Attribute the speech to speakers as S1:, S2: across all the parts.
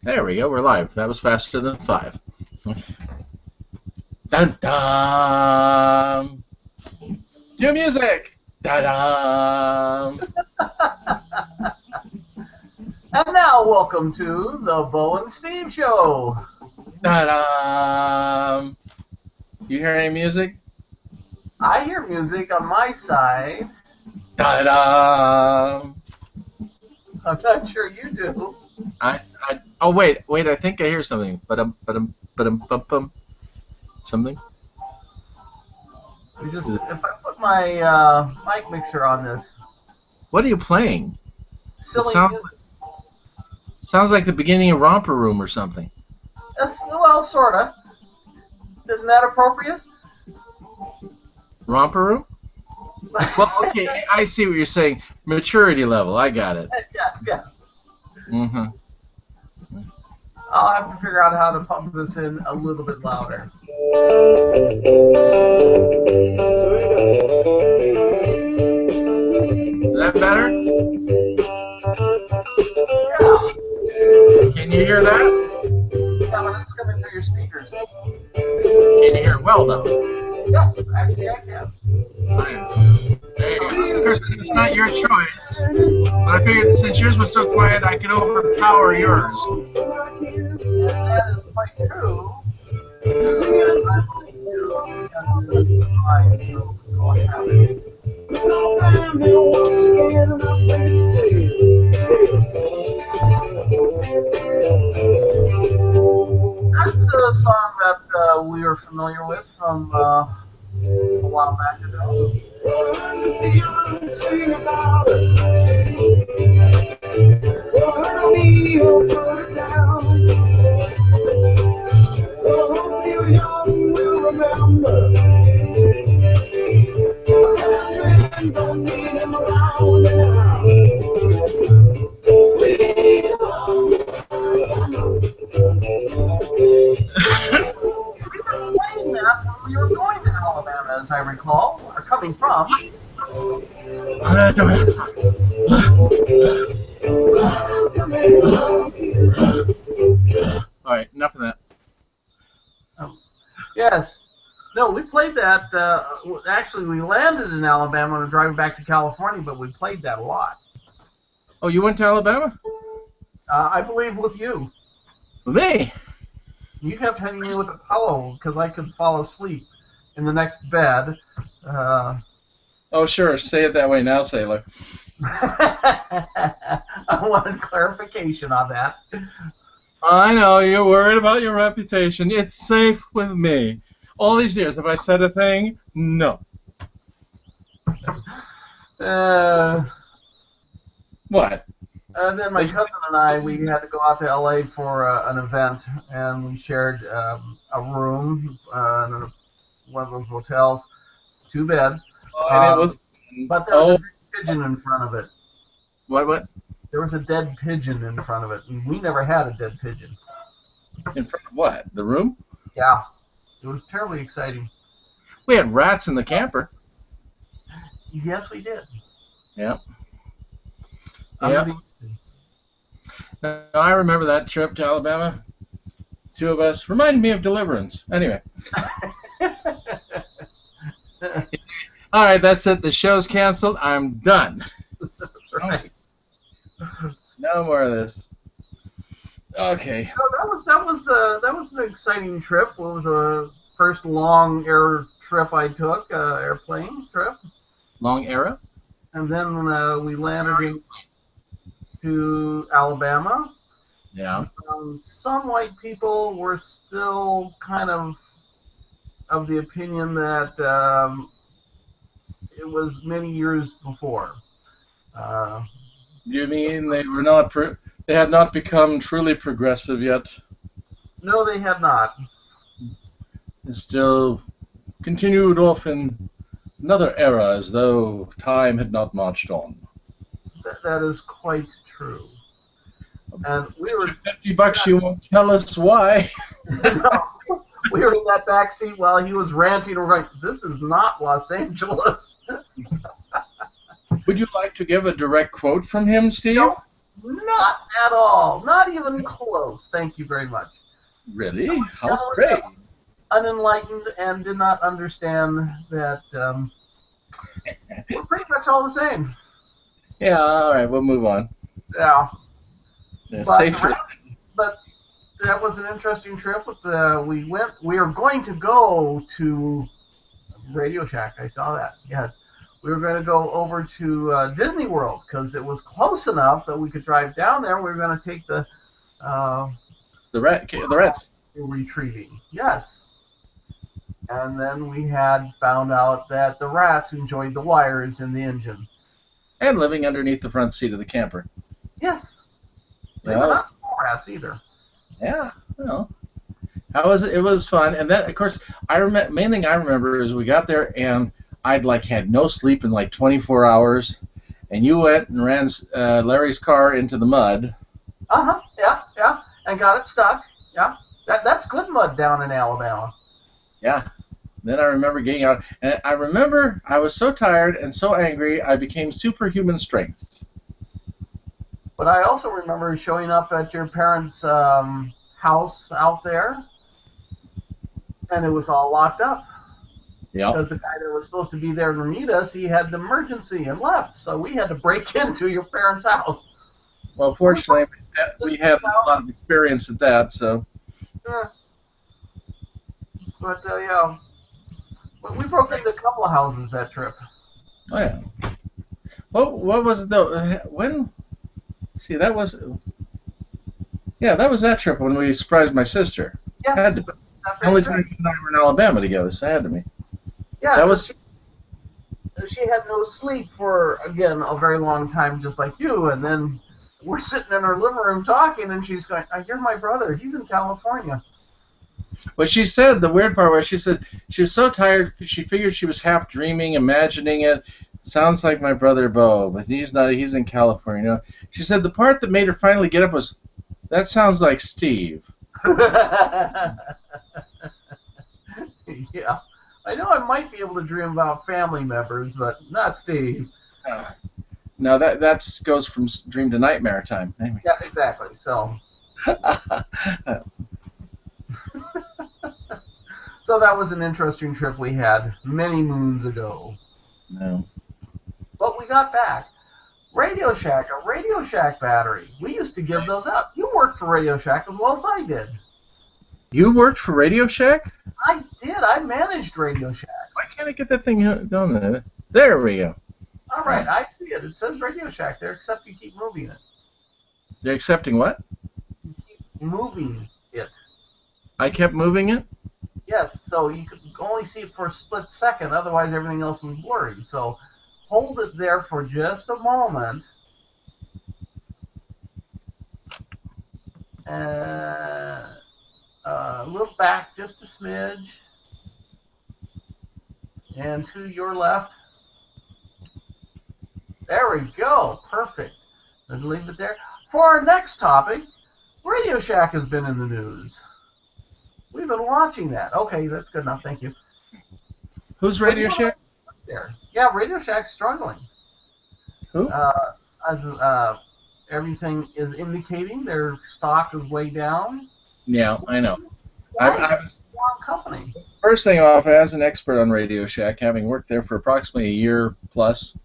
S1: There we go. We're live. That was faster than 5. Dun dun. Cue music. Dun dun.
S2: And now, welcome to the Bo and Steve Show.
S1: Dun dun. You hear any music?
S2: I hear music on my side.
S1: Dun dun.
S2: I'm not sure you do.
S1: Oh wait. I think I hear something. Bum. Something.
S2: If I put my mic mixer on this,
S1: What are you playing?
S2: silly
S1: Sounds like the beginning of Romper Room or something.
S2: well, sorta. Isn't that appropriate?
S1: Romper Room? Well, okay, I see what you're saying. Maturity level. I got it.
S2: Yes.
S1: Mm-hmm.
S2: I'll have to figure out how to pump this in a little bit louder.
S1: Is that better?
S2: Yeah.
S1: Can you hear that?
S2: Yeah, but it's coming through your speakers.
S1: Can you hear it well, though?
S2: Yes, actually I can.
S1: Hey, of course, it's not your choice, but I figured since yours was so quiet, I could overpower yours.
S2: And that is quite true. That's a song that we are familiar with from a while back ago. Playing that when we were going to Alabama, as I recall, or coming from.
S1: Alright, enough of that.
S2: Yes. No, we played that. Actually, we landed in Alabama and were driving back to California, but we played that a lot.
S1: Oh, you went to Alabama?
S2: I believe with you.
S1: With me?
S2: You kept hitting me with a pillow because I could fall asleep in the next bed.
S1: Oh, sure. Say it that way now, Sailor.
S2: I wanted clarification on that.
S1: I know, you're worried about your reputation. It's safe with me. All these years, have I said a thing? No. What?
S2: And then my cousin and I, we had to go out to LA for an event, and we shared a room in one of those hotels, 2 beds.
S1: And it was...
S2: But there was a dead pigeon in front of it.
S1: What?
S2: There was a dead pigeon in front of it, and we never had a dead pigeon.
S1: In front of what? The room?
S2: Yeah. It was terribly exciting.
S1: We had rats in the camper.
S2: Yes, we did.
S1: Yep. Yeah. I remember that trip to Alabama. 2 of us. Reminded me of Deliverance. Anyway. All right, that's it. The show's canceled. I'm done.
S2: That's right.
S1: No more of this. Okay.
S2: So that was an exciting trip. It was a first long air trip I took, airplane trip.
S1: Long era?
S2: And then we landed into Alabama.
S1: Yeah.
S2: Some white people were still kind of the opinion that it was many years before.
S1: You mean they were not? They had not become truly progressive yet?
S2: No, they had not.
S1: They still continued off in another era, as though time had not marched on.
S2: That is quite true. And we were
S1: $50. You won't tell us why.
S2: No, we were in that back seat while he was ranting. We're like, "This is not Los Angeles."
S1: Would you like to give a direct quote from him, Steve?
S2: No, not at all. Not even close. Thank you very much.
S3: Really? How strange.
S2: Unenlightened and did not understand that we're pretty much all the same.
S3: Yeah, all right, we'll move on.
S2: Yeah.
S3: Yeah, safer.
S2: But that was an interesting trip. We are going to go to Radio Shack. I saw that. Yes. We were going to go over to Disney World because it was close enough that we could drive down there. We were going to take the
S3: rats.
S2: Retrieving. Yes. And then we had found out that the rats enjoyed the wires in the engine.
S3: And living underneath the front seat of the camper.
S2: Yes. They were not small rats either.
S3: Yeah, well. How was it? It was fun. And then, of course, main thing I remember is we got there and I'd had no sleep in 24 hours. And you went and ran Larry's car into the mud.
S2: Uh-huh, yeah. And got it stuck. Yeah. That's good mud down in Alabama.
S3: Yeah. Then I remember getting out, and I remember I was so tired and so angry, I became superhuman strength.
S2: But I also remember showing up at your parents' house out there, and it was all locked up.
S3: Yeah.
S2: Because the guy that was supposed to be there to meet us, he had an emergency and left, so we had to break into your parents' house.
S3: Well, fortunately, we had a lot of experience at that, so.
S2: Yeah. But, yeah. But we broke into a couple of houses that trip.
S3: Oh, yeah. What was it, though? When? See, that was... Yeah, that was that trip when we surprised my sister.
S2: Yes.
S3: Had to be. The only time you and I were in Alabama together, so it had to be.
S2: Yeah,
S3: that was...
S2: She had no sleep for, again, a very long time, just like you, and then we're sitting in her living room talking, and she's going, I hear my brother, he's in California.
S3: What she said, the weird part was she said she was so tired she figured she was half dreaming, imagining it. Sounds like my brother Bo, but he's not. He's in California. You know? She said the part that made her finally get up was, that sounds like Steve.
S2: Yeah. I know I might be able to dream about family members, but not Steve.
S3: No, that goes from dream to nightmare time. Anyway.
S2: Yeah, exactly. So. So that was an interesting trip we had many moons ago.
S3: No.
S2: But we got back. Radio Shack, a Radio Shack battery. We used to give those out. You worked for Radio Shack as well as I did.
S3: You worked for Radio Shack?
S2: I did. I managed Radio Shack.
S3: Why can't I get that thing done there? There we go.
S2: All right, I see it. It says Radio Shack there, except you keep moving it.
S3: They're accepting what?
S2: You keep moving it.
S3: I kept moving it?
S2: Yes, so you could only see it for a split second, otherwise everything else was blurry. So hold it there for just a moment. Look back just a smidge. And to your left. There we go. Perfect. Let's leave it there. For our next topic, Radio Shack has been in the news. We've been watching that. Okay, that's good enough. Thank you.
S3: Who's Radio Shack?
S2: There. Yeah, Radio Shack's struggling.
S3: Who?
S2: As everything is indicating, their stock is way down.
S3: Yeah, I know.
S2: Wrong company.
S3: First thing off, as an expert on Radio Shack, having worked there for approximately a year plus,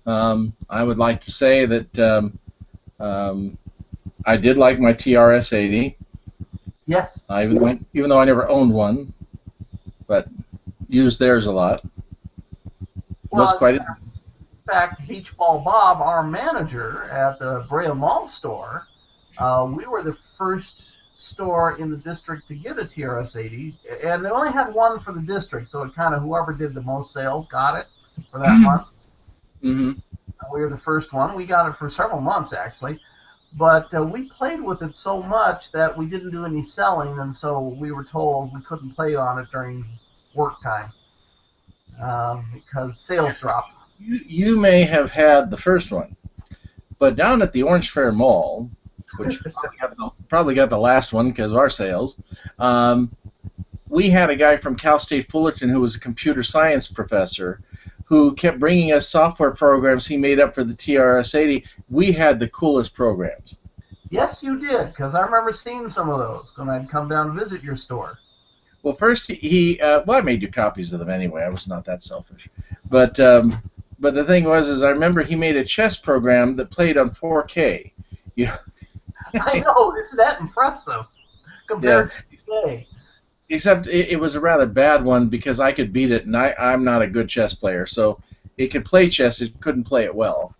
S3: I would like to say that I did like my TRS-80.
S2: Yes.
S3: Even though I never owned one, but used theirs a lot.
S2: Well, in fact, Beach Ball Bob, our manager at the Brea Mall store, we were the first store in the district to get a TRS-80, and they only had one for the district, so it kind of whoever did the most sales got it for that month.
S3: Mm-hmm.
S2: We were the first one. We got it for several months, actually. But we played with it so much that we didn't do any selling, and so we were told we couldn't play on it during work time because sales dropped.
S3: You may have had the first one, but down at the Orange Fair Mall, which probably got the last one because of our sales, we had a guy from Cal State Fullerton who was a computer science professor who kept bringing us software programs he made up for the TRS-80. We had the coolest programs.
S2: Yes, you did, because I remember seeing some of those when I'd come down to visit your store.
S3: Well, first well, I made you copies of them anyway. I was not that selfish, but the thing was, is I remember he made a chess program that played on 4K. You know,
S2: I know, isn't that impressive compared to today?
S3: Except it was a rather bad one because I could beat it, and I'm not a good chess player, so it could play chess, it couldn't play it well.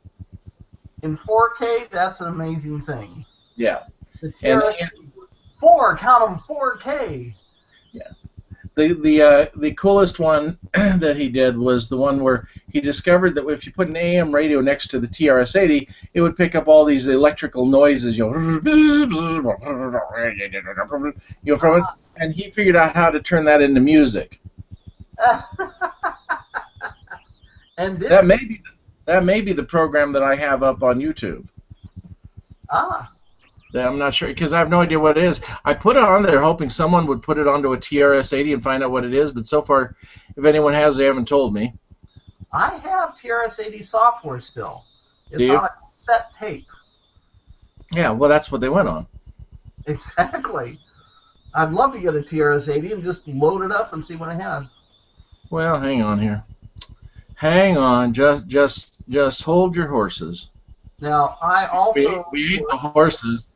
S2: In 4K, that's an amazing thing.
S3: Yeah.
S2: The TRS-80 count them 4K.
S3: Yeah. The coolest one that he did was the one where he discovered that if you put an AM radio next to the TRS-80, it would pick up all these electrical noises, from it, and he figured out how to turn that into music.
S2: And
S3: that may be the program that I have up on YouTube.
S2: Ah.
S3: I'm not sure because I have no idea what it is. I put it on there hoping someone would put it onto a TRS-80 and find out what it is, but so far, if anyone has, they haven't told me.
S2: I have TRS-80 software still. It's on a cassette tape.
S3: Yeah, well, that's what they went on.
S2: Exactly. I'd love to get a TRS-80 and just load it up and see what it has.
S3: Well, hang on here. Hang on. Just hold your horses.
S2: Now, I also...
S3: We ate the horses.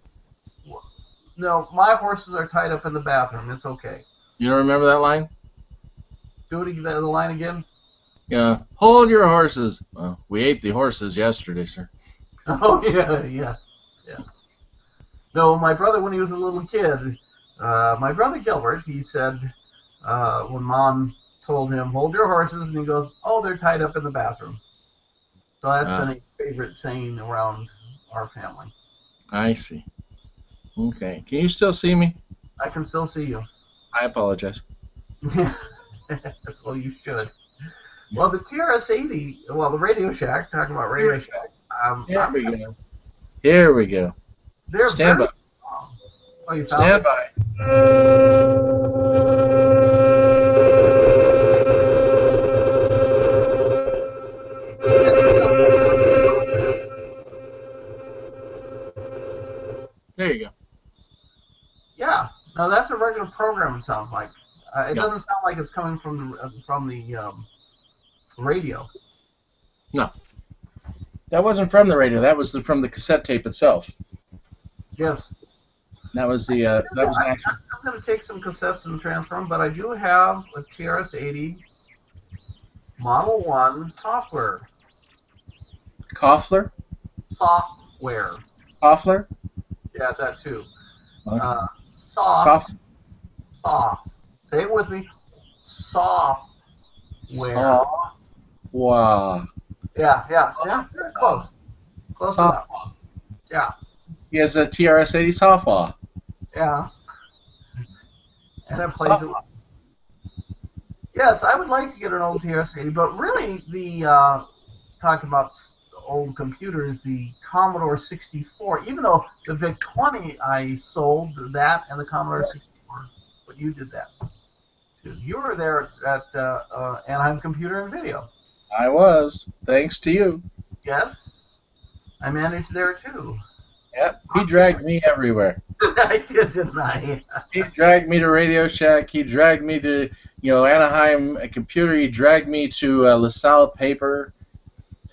S2: No, my horses are tied up in the bathroom. It's okay.
S3: You don't remember that line?
S2: Do the line again?
S3: Yeah. Hold your horses. Well, we ate the horses yesterday, sir.
S2: Oh, yeah, yes. No, my brother, when he was a little kid, my brother Gilbert, he said, when Mom told him, hold your horses, and he goes, oh, they're tied up in the bathroom. So that's been a favorite saying around our family. I
S3: see. Okay. Can you still see me?
S2: I can still see you.
S3: I apologize.
S2: That's well, you should. Well, the TRS-80, well, the Radio Shack, talking about Radio Shack.
S3: Here we go.
S2: They're
S3: Stand by.
S2: Oh, you
S3: Stand by. There you go.
S2: Yeah. No, that's a regular program. It sounds like. It doesn't sound like it's coming from the radio.
S3: No. That wasn't from the radio. That was from the cassette tape itself.
S2: Yes.
S3: That was the. That was actually.
S2: I'm going to take some cassettes and transfer them, but I do have a TRS-80 Model 1 software.
S3: Koffler?
S2: Software.
S3: Koffler?
S2: Yeah, that too.
S3: Okay.
S2: Soft. Say it with me. Software.
S3: Wow.
S2: Yeah. Very close. Close enough. Yeah.
S3: He has a TRS-80 software.
S2: Yeah. And it plays it. Yes, I would like to get an old TRS-80, but really the talking about old computers, the Commodore 64, even though the VIC-20 I sold that and the Commodore 64, but you did that too. You were there at Anaheim Computer and Video.
S3: I was, thanks to you.
S2: Yes, I managed there too.
S3: Yep, he dragged me everywhere.
S2: I did, didn't I?
S3: He dragged me to Radio Shack. He dragged me to, Anaheim Computer. He dragged me to LaSalle Paper.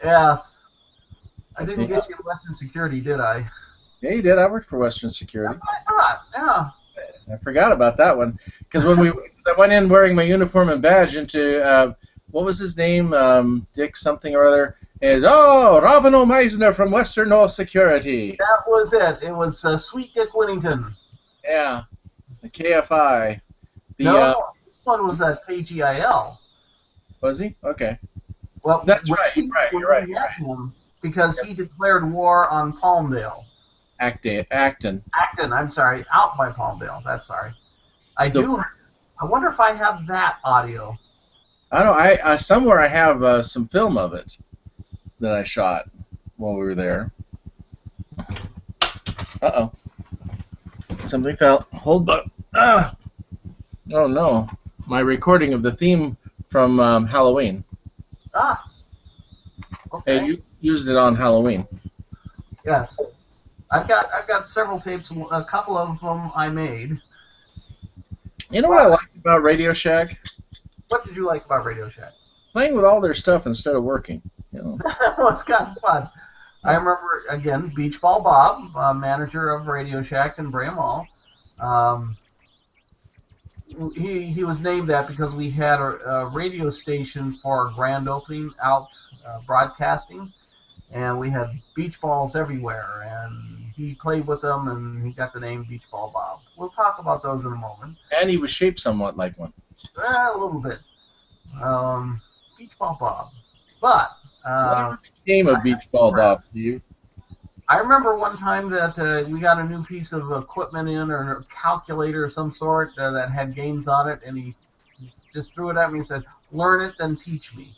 S2: Yes. I didn't get you Western Security, did I?
S3: Yeah, you did. I worked for Western Security.
S2: That's what I thought. Yeah.
S3: I forgot about that one because when I went in wearing my uniform and badge into what was his name, Dick something or other. Is Robin O'Meisner from Western Security.
S2: That was it. It was Sweet Dick Whittington.
S3: Yeah, the KFI.
S2: No, this one was at KGIL.
S3: Was he? Okay.
S2: Well,
S3: that's right. You're right.
S2: Because he declared war on Palmdale.
S3: Acton.
S2: I'm sorry. Out by Palmdale. That's sorry. I wonder if I have that audio.
S3: I don't. I somewhere I have some film of it that I shot while we were there. Uh-oh. Something fell. Hold up. Oh no. My recording of the theme from Halloween.
S2: Okay.
S3: Hey, you used it on Halloween.
S2: Yes. I've got several tapes. A couple of them I made.
S3: You know what I like about Radio Shack?
S2: What did you like about Radio Shack?
S3: Playing with all their stuff instead of working. You know.
S2: Well, it's kind of fun. I remember, again, Beach Ball Bob, manager of Radio Shack in Brea Mall. He was named that because we had a radio station for our grand opening out broadcasting, and we had beach balls everywhere, and he played with them, and he got the name Beach Ball Bob. We'll talk about those in a moment.
S3: And he was shaped somewhat like one.
S2: A little bit. Beach Ball Bob. But
S3: what became of Beach Ball Bob, Steve?
S2: I remember one time that we got a new piece of equipment in, or a calculator of some sort that had games on it, and he just threw it at me and said, "Learn it, then teach me."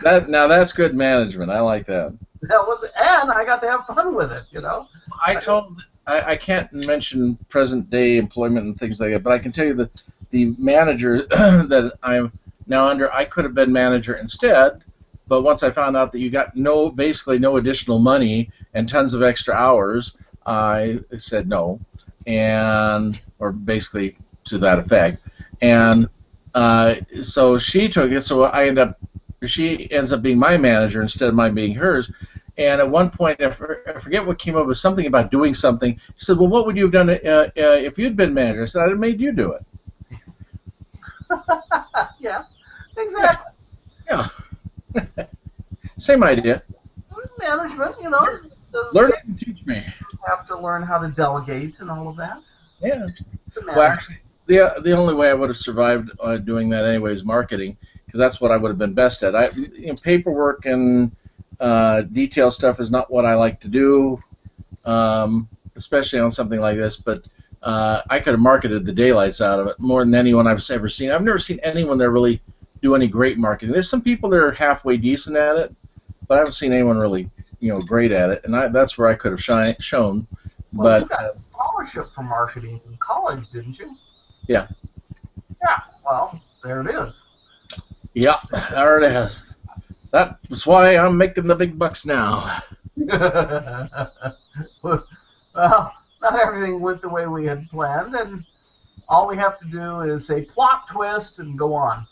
S3: Now that's good management. I like that.
S2: That was, and I got to have fun with it, you know.
S3: I can't mention present day employment and things like that, but I can tell you that the manager that I'm now under, I could have been manager instead. But once I found out that you got basically no additional money and tons of extra hours, I said no, or basically to that effect. And so she took it. So she ends up being my manager instead of mine being hers. And at one point, I forget what came up, was something about doing something. She said, "Well, what would you have done if you'd been manager?" I said, "I'd have made you do it."
S2: Yeah, exactly.
S3: Yeah. Same idea.
S2: Management, you know.
S3: Learn it and teach me.
S2: You have to learn how to delegate and all of that.
S3: Yeah. Well, actually, the only way I would have survived doing that anyway is marketing, because that's what I would have been best at. Paperwork and detail stuff is not what I like to do, especially on something like this. But I could have marketed the daylights out of it more than anyone I've ever seen. I've never seen anyone that really do any great marketing. There's some people that are halfway decent at it, but I haven't seen anyone really, great at it. And that's where I could have shown.
S2: Well,
S3: but
S2: you got a scholarship for marketing in college, didn't you?
S3: Yeah.
S2: Yeah. Well, there it is.
S3: Yeah, there it is. That's why I'm making the big bucks now.
S2: Well, not everything went the way we had planned, and all we have to do is say plot twist and go on.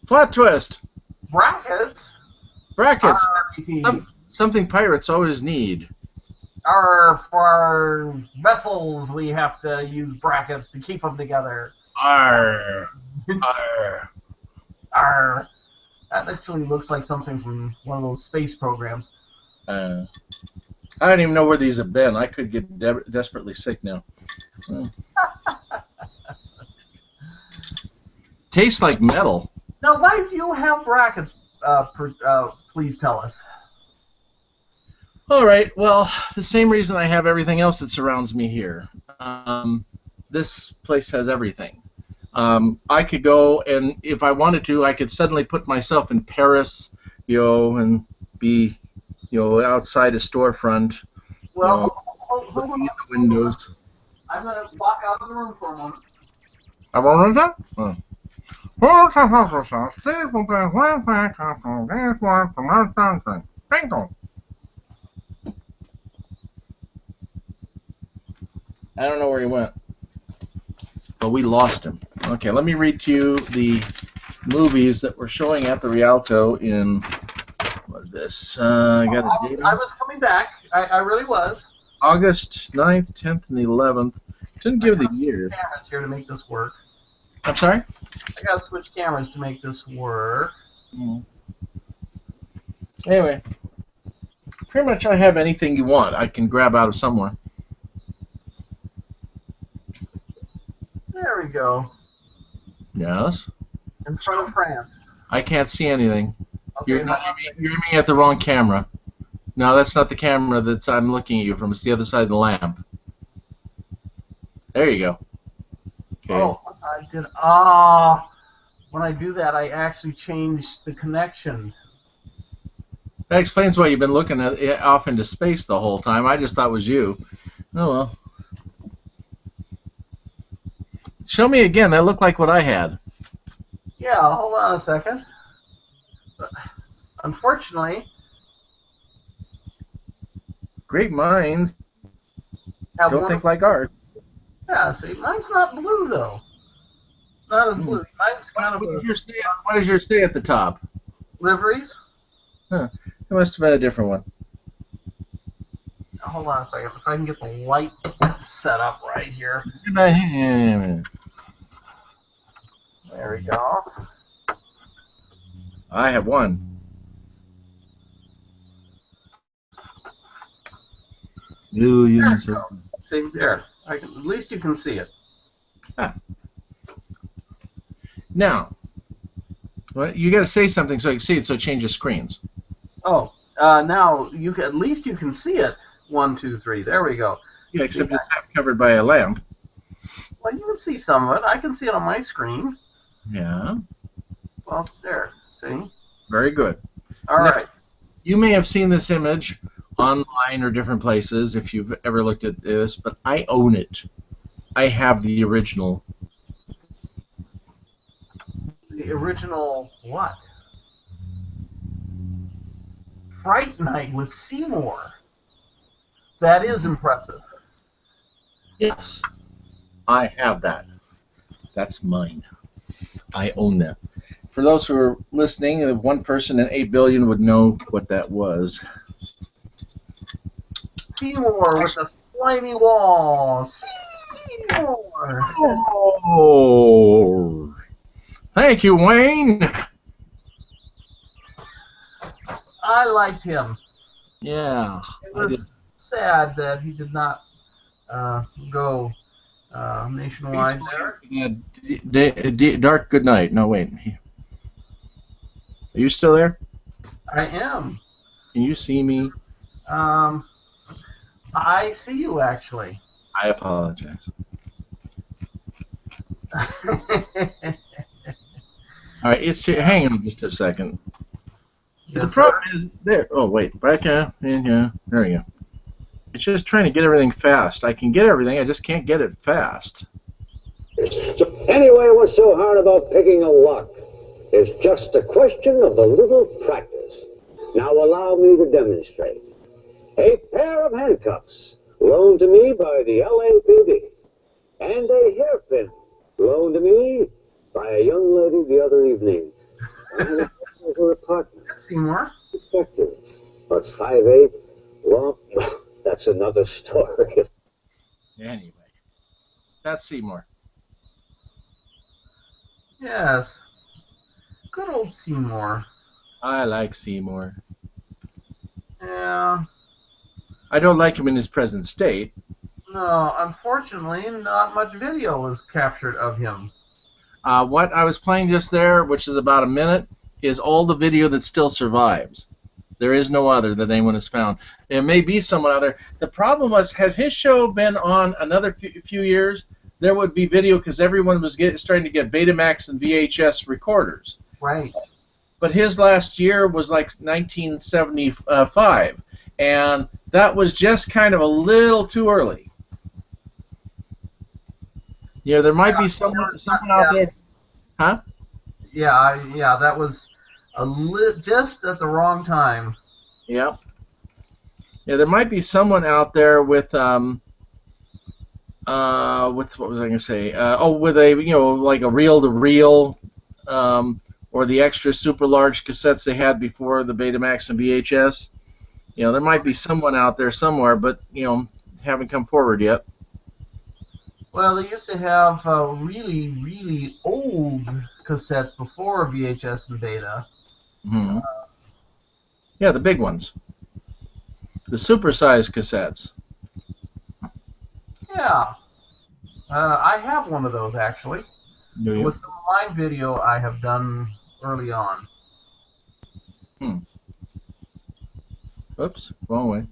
S3: Plot twist.
S2: Brackets.
S3: Something pirates always need.
S2: For our vessels, we have to use brackets to keep them together.
S3: Arr. Arr.
S2: Arr. That actually looks like something from one of those space programs.
S3: I don't even know where these have been. I could get desperately sick now. Tastes like metal.
S2: Now, why do you have brackets? Please tell us.
S3: All right. Well, the same reason I have everything else that surrounds me here. This place has everything. I could go, and if I wanted to, I could suddenly put myself in Paris, and be, outside a storefront.
S2: Well, hold
S3: looking at the windows.
S2: I'm going to walk out of the room for a moment.
S3: I won't do that? Oh. I don't know where he went, but we lost him. Okay, let me read to you the movies that we're showing at the Rialto in, what is this? I
S2: was coming back. I really was.
S3: August 9th, 10th, and 11th. Didn't give the year.
S2: Cameras here to make this work.
S3: I'm sorry?
S2: I gotta switch cameras to make this work.
S3: Anyway, pretty much I have anything you want I can grab out of somewhere.
S2: There we go.
S3: Yes?
S2: In front of France.
S3: I can't see anything.
S2: Okay,
S3: You're aiming at the wrong camera. No, that's not the camera that I'm looking at you from. It's the other side of the lamp. There you go. Okay.
S2: Oh, I did. When I do that, I actually change the connection.
S3: That explains why you've been looking off into space the whole time. I just thought it was you. Oh, well. Show me again. That looked like what I had.
S2: Yeah, hold on a second. Unfortunately,
S3: great minds
S2: Have
S3: don't
S2: one
S3: think like ours.
S2: Yeah, see, mine's not blue though. Not as blue. Mine's kind of
S3: What
S2: a
S3: does yours say at the top?
S2: liveries.
S3: Huh. It must have been a different one.
S2: Hold on a second. If I can get the light set up right here.
S3: I
S2: There we go.
S3: have one. Millions of...
S2: See, there. At least you can see it.
S3: Now, well, you got to say something so I can see it, so it changes screens.
S2: Oh, now at least you can see it. 1, 2, 3. There we go.
S3: Yeah, except it's half covered by a lamp.
S2: Well, you can see some of it. I can see it on my screen.
S3: Yeah.
S2: Well, there. See?
S3: Very good.
S2: All
S3: Now,
S2: right.
S3: you may have seen this image online or different places if you've ever looked at this, but I own it. I have the original.
S2: The original what? Fright Night with Seymour. That is impressive.
S3: Yes. I have that. That's mine. I own that. For those who are listening, if one person in 8 billion would know what that was.
S2: Seymour with the slimy wall. Seymour.
S3: Oh, thank you, Wayne.
S2: I liked him.
S3: Yeah.
S2: It was sad that he did not go nationwide there.
S3: Dark good night. No, wait. Are you still there?
S2: I am.
S3: Can you see me?
S2: I see you actually.
S3: I apologize. All right, hang on just a second.
S2: Yes,
S3: the problem is there. Oh wait, back yeah, there we go. It's just trying to get everything fast. I can get everything, I just can't get it fast.
S4: So anyway, what's so hard about picking a lock? It's just a question of a little practice. Now allow me to demonstrate. A pair of handcuffs loaned to me by the LAPD, and a hairpin loaned to me by a young lady the other evening. Her apartment.
S2: Seymour.
S4: Effective, but 5'8", long. That's another story.
S3: Anyway, that's Seymour.
S2: Yes. Good old Seymour.
S3: I like Seymour.
S2: Yeah.
S3: I don't like him in his present state.
S2: No, unfortunately, not much video was captured of him.
S3: What I was playing just there, which is about a minute, is all the video that still survives. There is no other that anyone has found. There may be someone out there. The problem was, had his show been on another few years, there would be video because everyone was starting to get Betamax and VHS recorders.
S2: Right.
S3: But his last year was like 1975, and that was just kind of a little too early. You know, there might be someone out there, huh?
S2: Yeah, that was just at the wrong time.
S3: Yeah. Yeah, there might be someone out there with what was I going to say? With a like a reel-to-reel, or the extra super large cassettes they had before the Betamax and VHS. You know, there might be someone out there somewhere, but haven't come forward yet.
S2: Well, they used to have really, really old cassettes before VHS and Beta.
S3: Mm-hmm. Yeah, the big ones. The super-sized cassettes.
S2: Yeah. I have one of those, actually.
S3: Do you?
S2: With some live video I have done early on.
S3: Oops, wrong way.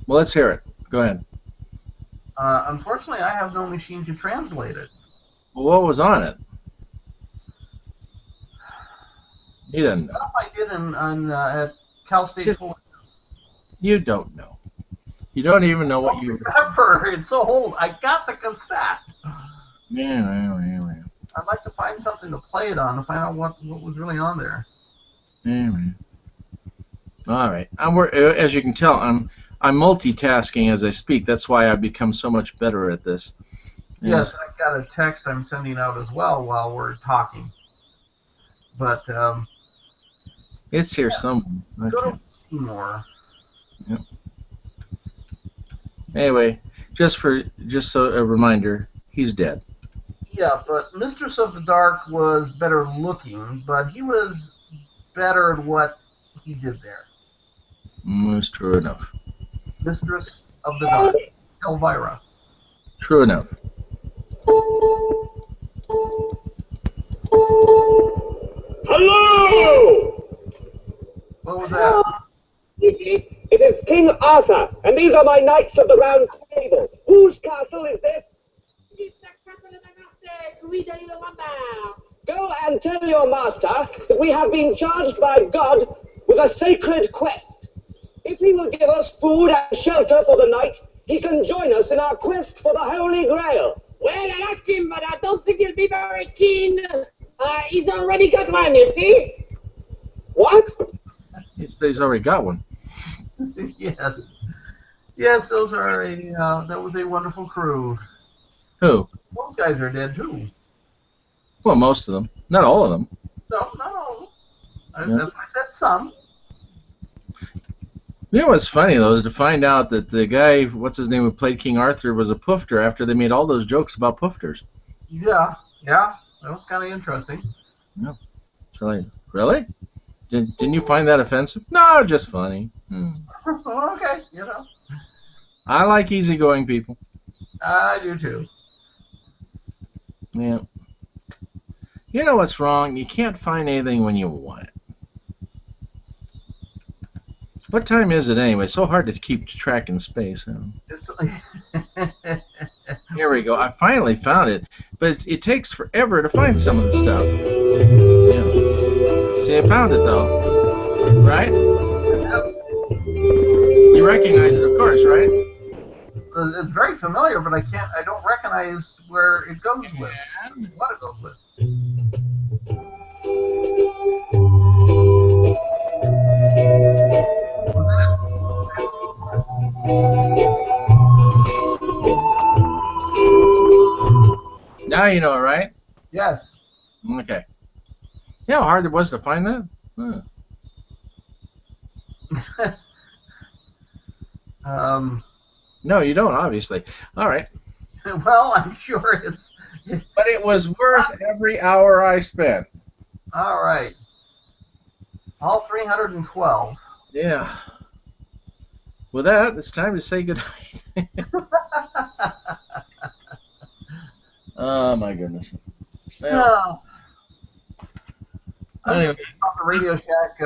S3: Well, let's hear it. Go ahead.
S2: Unfortunately, I have no machine to translate it.
S3: Well, what was on it? You didn't know.
S2: Stuff I did at Cal State Fullerton.
S3: You don't know. You don't even know what you...
S2: Remember, it's so old. I got the cassette.
S3: Yeah.
S2: I'd like to find something to play it on to find out what was really on there.
S3: Anyway. All right. As you can tell, I'm multitasking as I speak. That's why I've become so much better at this.
S2: Yes, I've got a text I'm sending out as well while we're talking. But
S3: it's here somewhere.
S2: Go to Seymour.
S3: Yeah. Anyway, just so a reminder, he's dead.
S2: Yeah, but Mistress of the Dark was better looking, but he was better at what he did there.
S3: That's true enough.
S2: Mistress of the Dark, Elvira.
S3: True enough.
S4: Hello!
S2: What was that?
S4: It is King Arthur, and these are my knights of the Round Table. Whose castle is this?
S5: It's the castle of my master, Louis de Lillewamba.
S4: Go and tell your master that we have been charged by God with a sacred quest. If he will give us food and shelter for the night, he can join us in our quest for the Holy Grail.
S5: Well, I asked him, but I don't think he'll be very keen. He's already got one, you see?
S4: What?
S3: He's already got one.
S2: Yes. Yes, those are that was a wonderful crew.
S3: Who?
S2: Those guys are dead too.
S3: Well, most of them. Not all of them.
S2: No, not all of them. That's why I said some.
S3: You know what's funny, though, is to find out that the guy, what's his name, who played King Arthur, was a poofter after they made all those jokes about poofters.
S2: Yeah, that was kind of interesting.
S3: No. So, really? Didn't you find that offensive? No, just funny.
S2: Okay,
S3: I like easygoing people.
S2: I do too.
S3: Yeah. You know what's wrong? You can't find anything when you want it. What time is it anyway? So hard to keep track in space. Huh? Here we go. I finally found it, but it takes forever to find some of the stuff. Yeah. See, I found it though. Right? You recognize it, of course, right?
S2: It's very familiar, but I don't recognize where it goes with. What it goes with.
S3: Now you know it, right?
S2: Yes.
S3: Okay. You know how hard it was to find that? Huh. No, you don't, obviously. All right.
S2: Well, I'm sure it's...
S3: But it was worth every hour I spent.
S2: All right. All 312.
S3: Yeah. With that, it's time to say goodnight. Oh, my goodness. Well,
S2: I was thinking about the Radio Shack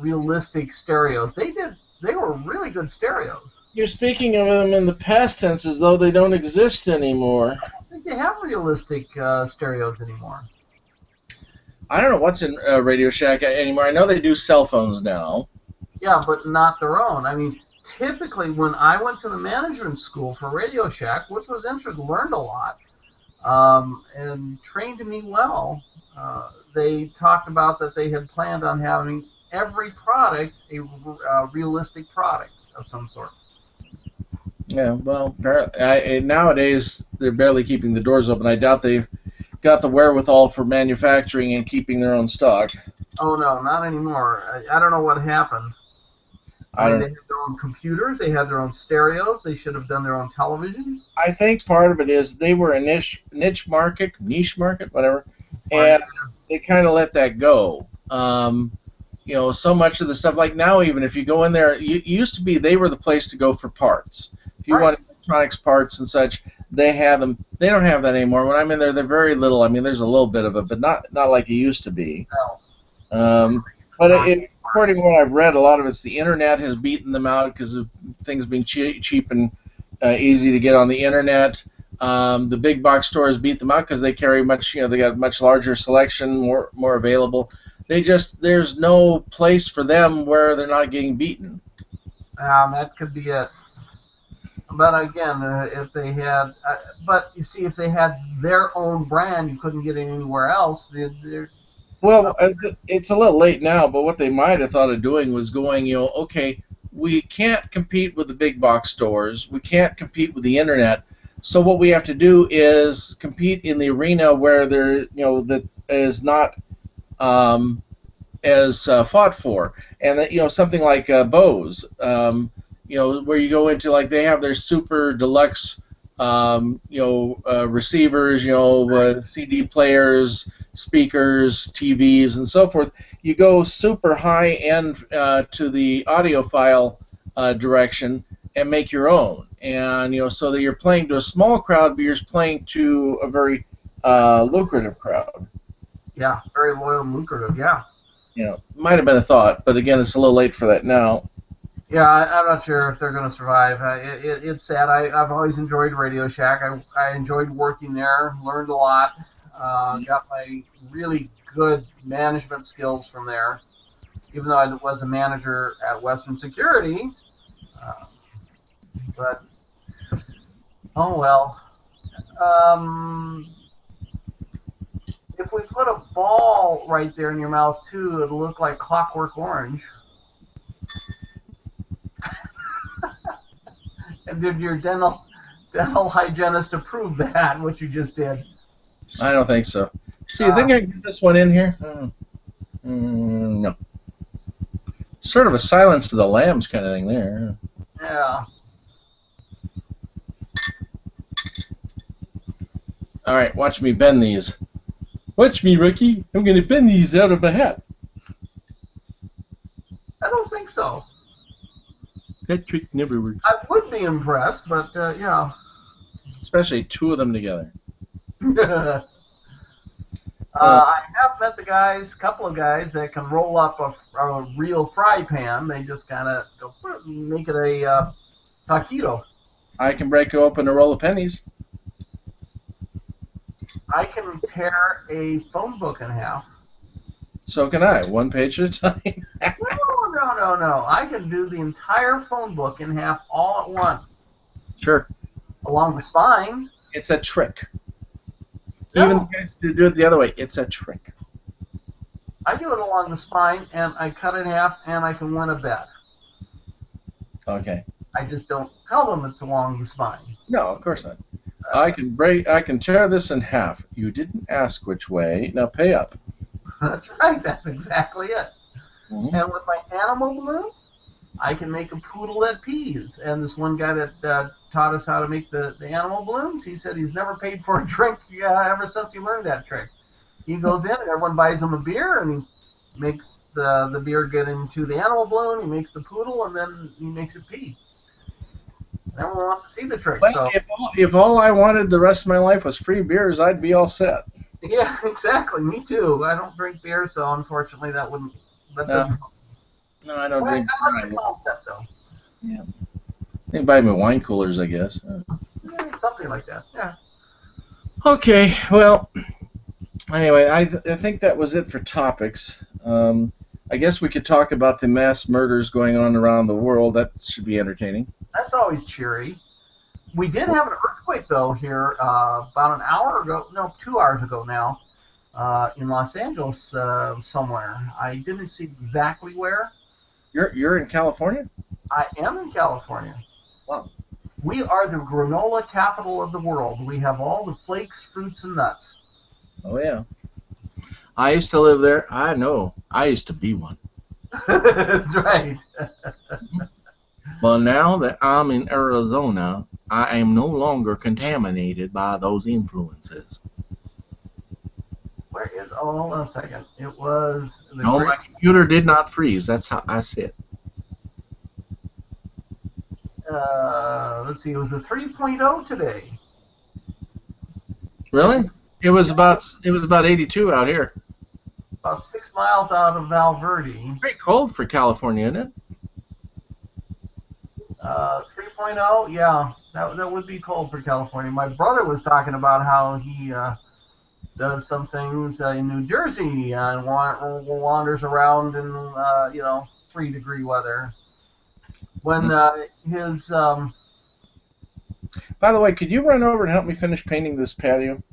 S2: realistic stereos. They were really good stereos.
S3: You're speaking of them in the past tense as though they don't exist anymore.
S2: I don't think they have realistic stereos anymore.
S3: I don't know what's in Radio Shack anymore. I know they do cell phones now.
S2: Yeah, but not their own. I mean, typically when I went to the management school for Radio Shack, which was interesting, learned a lot, and trained me well, they talked about that they had planned on having every product a realistic product of some sort.
S3: Yeah, well, nowadays they're barely keeping the doors open. I doubt they've got the wherewithal for manufacturing and keeping their own stock.
S2: Oh, no, not anymore. I don't know what happened. They had their own computers. They had their own stereos. They should have done their own televisions.
S3: I think part of it is they were a niche market, whatever, and they kind of let that go. You know, so much of the stuff, like now even, if you go in there, it used to be they were the place to go for parts. If you wanted electronics parts and such, they had them. They don't have that anymore. When I'm in there, they're very little. I mean, there's a little bit of it, but not like it used to be.
S2: No.
S3: But according to what I've read, a lot of it's the internet has beaten them out because of things being cheap and easy to get on the internet. The big box stores beat them out because they carry much. You know, they got much larger selection, more available. There's no place for them where they're not getting beaten.
S2: That could be it. But again, if they had, but you see, if they had their own brand, you couldn't get it anywhere else.
S3: Well, it's a little late now, but what they might have thought of doing was going, okay, we can't compete with the big box stores, we can't compete with the internet, so what we have to do is compete in the arena where that is not as fought for, and that something like Bose, where you go into like they have their super deluxe, receivers, CD players, speakers, TVs, and so forth. You go super high end to the audiophile direction and make your own, and so that you're playing to a small crowd, but you're playing to a very lucrative crowd.
S2: Yeah, very loyal and lucrative. Yeah.
S3: Might have been a thought, but again, it's a little late for that now.
S2: Yeah, I'm not sure if they're going to survive. It's sad. I've always enjoyed Radio Shack. I enjoyed working there, learned a lot, got my really good management skills from there, even though I was a manager at Western Security. But, oh well. If we put a ball right there in your mouth, too, it'll look like Clockwork Orange. And did your dental hygienist approve that, what you just did?
S3: I don't think so. See, you think I can get this one in here? No. Sort of a Silence to the Lambs kind of thing there.
S2: Yeah.
S3: All right, watch me bend these. Watch me, rookie. I'm going to bend these out of a hat.
S2: I don't think so.
S3: That trick never works.
S2: I would be impressed, but,
S3: Especially two of them together.
S2: I have met a couple of guys that can roll up a real fry pan. They just kind of make it a taquito.
S3: I can break open a roll of pennies.
S2: I can tear a phone book in half.
S3: So can I, one page at a time.
S2: No. I can do the entire phone book in half all at once.
S3: Sure.
S2: Along the spine.
S3: It's a trick.
S2: No.
S3: Even the guys who do it the other way, it's a trick.
S2: I do it along the spine, and I cut it in half, and I can win a bet.
S3: Okay.
S2: I just don't tell them it's along the spine.
S3: No, of course not. I can tear this in half. You didn't ask which way. Now pay up.
S2: That's right. That's exactly it.
S3: Mm-hmm.
S2: And with my animal balloons, I can make a poodle that pees. And this one guy that taught us how to make the animal balloons, he said he's never paid for a drink ever since he learned that trick. He goes in and everyone buys him a beer, and he makes the beer get into the animal balloon, he makes the poodle, and then he makes it pee. And everyone wants to see the trick.
S3: Well,
S2: so
S3: if all I wanted the rest of my life was free beers, I'd be all set.
S2: yeah, exactly. Me too. I don't drink beer, so unfortunately that wouldn't.
S3: No, I don't drink.
S2: I like the concept, though.
S3: Yeah. They buy me wine coolers, I guess.
S2: Yeah, something like that. Yeah.
S3: Okay. Well. Anyway, I think that was it for topics. I guess we could talk about the mass murders going on around the world. That should be entertaining.
S2: That's always cheery. We did have an earthquake, though, here about an hour ago. No, 2 hours ago now, in Los Angeles somewhere. I didn't see exactly where.
S3: You're in California?
S2: I am in California.
S3: Wow.
S2: We are the granola capital of the world. We have all the flakes, fruits, and nuts.
S3: Oh, yeah. I used to live there. I know. I used to be one.
S2: That's right.
S3: But now that I'm in Arizona, I am no longer contaminated by those influences.
S2: Where is... Oh, hold on a second. It was...
S3: No, my computer did not freeze. That's how I sit.
S2: Let's see. It was a 3.0 today.
S3: Really? It was about 82 out here.
S2: About 6 miles out of Val Verde.
S3: Pretty cold for California, isn't it?
S2: 3.0, yeah, that would be cold for California. My brother was talking about how he does some things in New Jersey and wanders around in 3-degree weather. When his
S3: By the way, could you run over and help me finish painting this patio?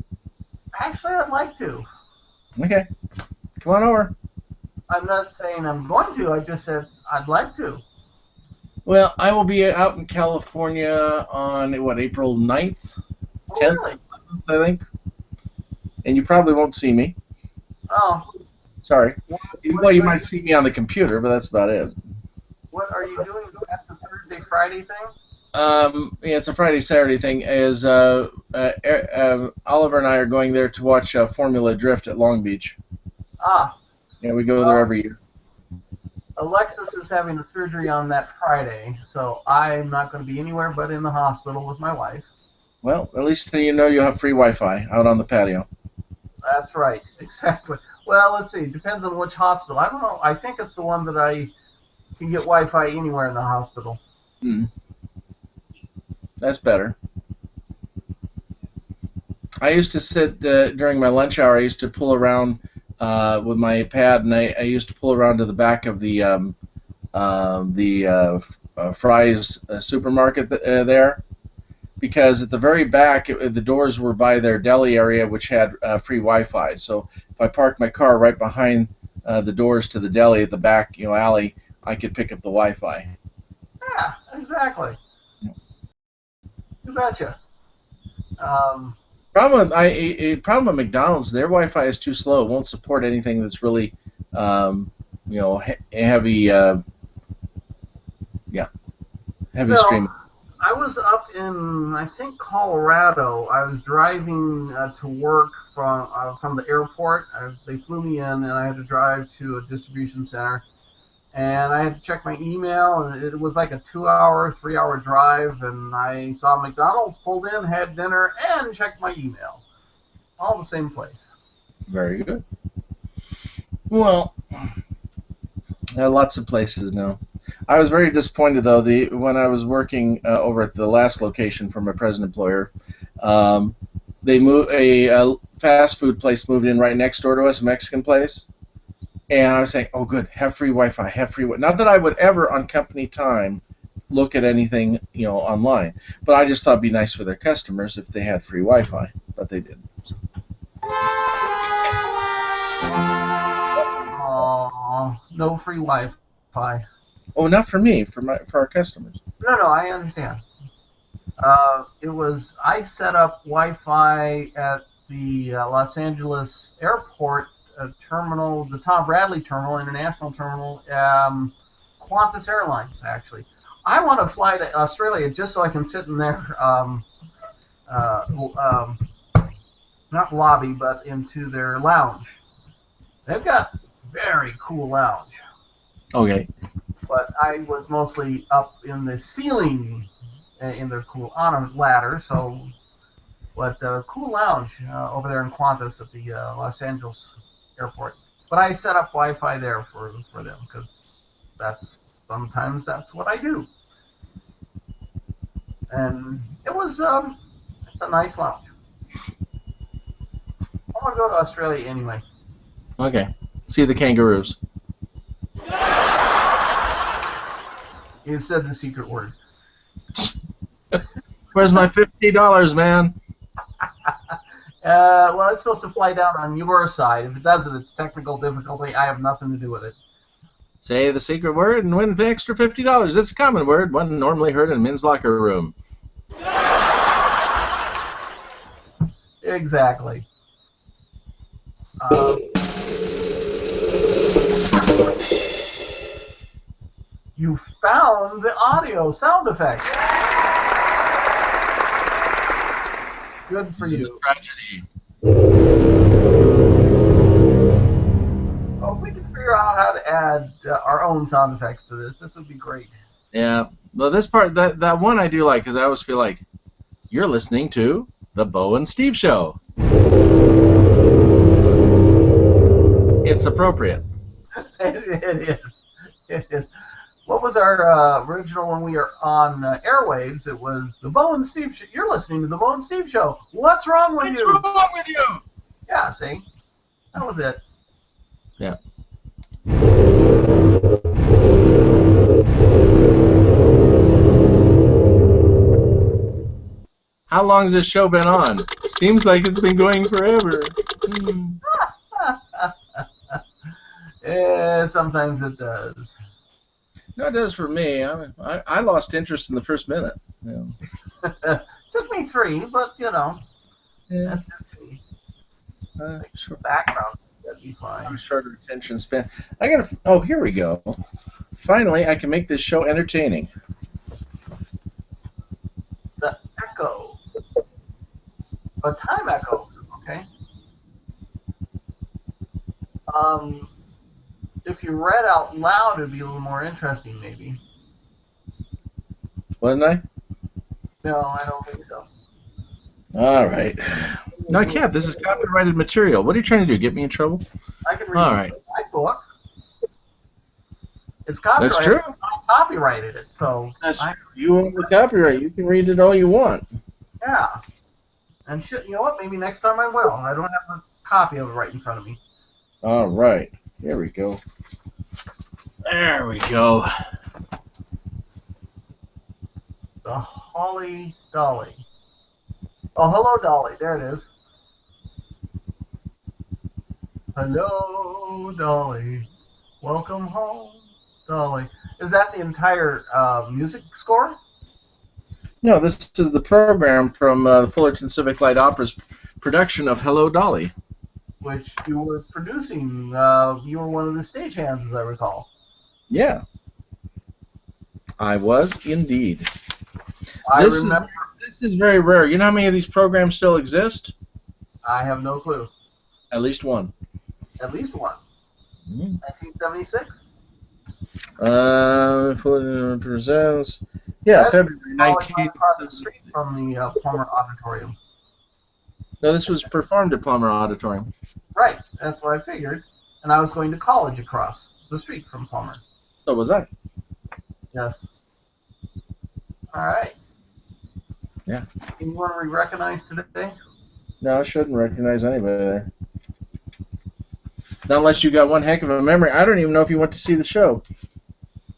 S2: actually, I'd like to.
S3: Okay. Come on over.
S2: I'm not saying I'm going to. I just said I'd like to.
S3: Well, I will be out in California on, what, April 9th? 10th,
S2: Really?
S3: I think. And you probably won't see me.
S2: Oh.
S3: Sorry.
S2: What
S3: Well, you might see me on the computer, but that's about it.
S2: What are you doing? That's the Thursday, Friday thing?
S3: Yeah, it's a Friday, Saturday thing. Oliver and I are going there to watch Formula Drift at Long Beach.
S2: Ah.
S3: Yeah, we go there every year.
S2: Alexis is having a surgery on that Friday, so I'm not going to be anywhere but in the hospital with my wife.
S3: Well, at least you know you have free Wi-Fi out on the patio.
S2: That's right, exactly. Well, let's see. Depends on which hospital. I don't know. I think it's the one that I can get Wi-Fi anywhere in the hospital.
S3: That's better. I used to sit during my lunch hour. I used to pull around with my pad, and I used to pull around to the back of the Fry's supermarket there, because at the very back, the doors were by their deli area, which had free Wi-Fi. So if I parked my car right behind the doors to the deli at the back, alley, I could pick up the Wi-Fi.
S2: Yeah, exactly. You betcha.
S3: Problem with McDonald's, their Wi-Fi is too slow. It won't support anything that's really, heavy. Heavy streaming.
S2: I was up in, I think, Colorado. I was driving to work from the airport. They flew me in, and I had to drive to a distribution center. And I had to check my email, and it was like a 2-hour, 3-hour drive, and I saw McDonald's, pulled in, had dinner, and checked my email. All in the same place.
S3: Very good. Well, there are lots of places now. I was very disappointed, though, when I was working over at the last location for my present employer. They moved a fast food place moved in right next door to us, a Mexican place. And I was saying, oh, good, have free Wi-Fi, have free Wi-Fi. Not that I would ever, on company time, look at anything, online. But I just thought it'd be nice for their customers if they had free Wi-Fi. But they didn't.
S2: Oh, no free Wi-Fi.
S3: Oh, not for me, for our customers.
S2: No, I understand. I set up Wi-Fi at the Los Angeles airport terminal, the Tom Bradley terminal, international terminal, Qantas Airlines, actually. I want to fly to Australia just so I can sit in their, not lobby, but into their lounge. They've got very cool lounge.
S3: Okay.
S2: But I was mostly up in the ceiling in their on a ladder, but cool lounge over there in Qantas at the Los Angeles airport. But I set up Wi-Fi there for them because sometimes that's what I do. And it's a nice lounge. I want to go to Australia anyway.
S3: Okay. See the kangaroos.
S2: You said the secret word.
S3: Where's my $50, man?
S2: Well, it's supposed to fly down on your side. If it doesn't, it's technical difficulty. I have nothing to do with it.
S3: Say the secret word and win the extra $50. It's a common word, one normally heard in a men's locker room.
S2: Exactly. You found the audio sound effect. Good for you.
S3: Tragedy.
S2: Oh, we can figure out how to add our own sound effects to this. This would be great.
S3: Yeah. Well, this part, that one I do like, because I always feel like you're listening to the Bo and Steve Show. It's appropriate.
S2: It is. What was our original when we were on airwaves? It was the Bo and Steve Show. You're listening to the Bo and Steve Show. What's wrong with you?
S3: What's wrong with you?
S2: Yeah, see? That was it.
S3: Yeah. How long has this show been on? Seems like it's been going forever.
S2: Sometimes it does.
S3: No, it does for me. I lost interest in the first minute. Yeah.
S2: Took me 3, but you know,
S3: Yeah.
S2: that's just me.
S3: Sure.
S2: Background, that'd be fine.
S3: Shorter attention span. I gotta. Oh, here we go. Finally, I can make this show entertaining.
S2: The echo. A time echo. Okay. If you read out loud, it'd be a little more interesting, maybe.
S3: Wasn't I?
S2: No, I don't think so.
S3: All right. No, I can't. This is copyrighted material. What are you trying to do? Get me in trouble?
S2: I can read
S3: All right.
S2: my book. It's copyrighted.
S3: That's true.
S2: I copyrighted it, so
S3: You own the copyright. You can read it all you want.
S2: yeah. And you know what? Maybe next time I will. I don't have a copy of it right in front of me.
S3: All right. Here we go. There we go.
S2: The Holly Dolly. Oh, hello, Dolly. There it is. Hello, Dolly. Welcome home, Dolly. Is that the entire music score?
S3: No, this is the program from the Fullerton Civic Light Opera's production of Hello, Dolly.
S2: Which you were producing. You were one of the stagehands, as I recall.
S3: Yeah. I was indeed.
S2: I remember.
S3: This is very rare. You know how many of these programs still exist?
S2: I have no clue.
S3: At least one.
S2: At least one.
S3: Mm.
S2: 1976?
S3: Fullerton presents. Yeah,
S2: That's
S3: February 19th.
S2: across the street from the Palmer Auditorium.
S3: No, this was performed at Palmer Auditorium.
S2: Right, that's what I figured. And I was going to college across the street from Palmer.
S3: So was I.
S2: Yes. All right.
S3: Yeah.
S2: Anyone we recognize today?
S3: No, I shouldn't recognize anybody there. Not unless you got one heck of a memory. I don't even know if you went to see the show.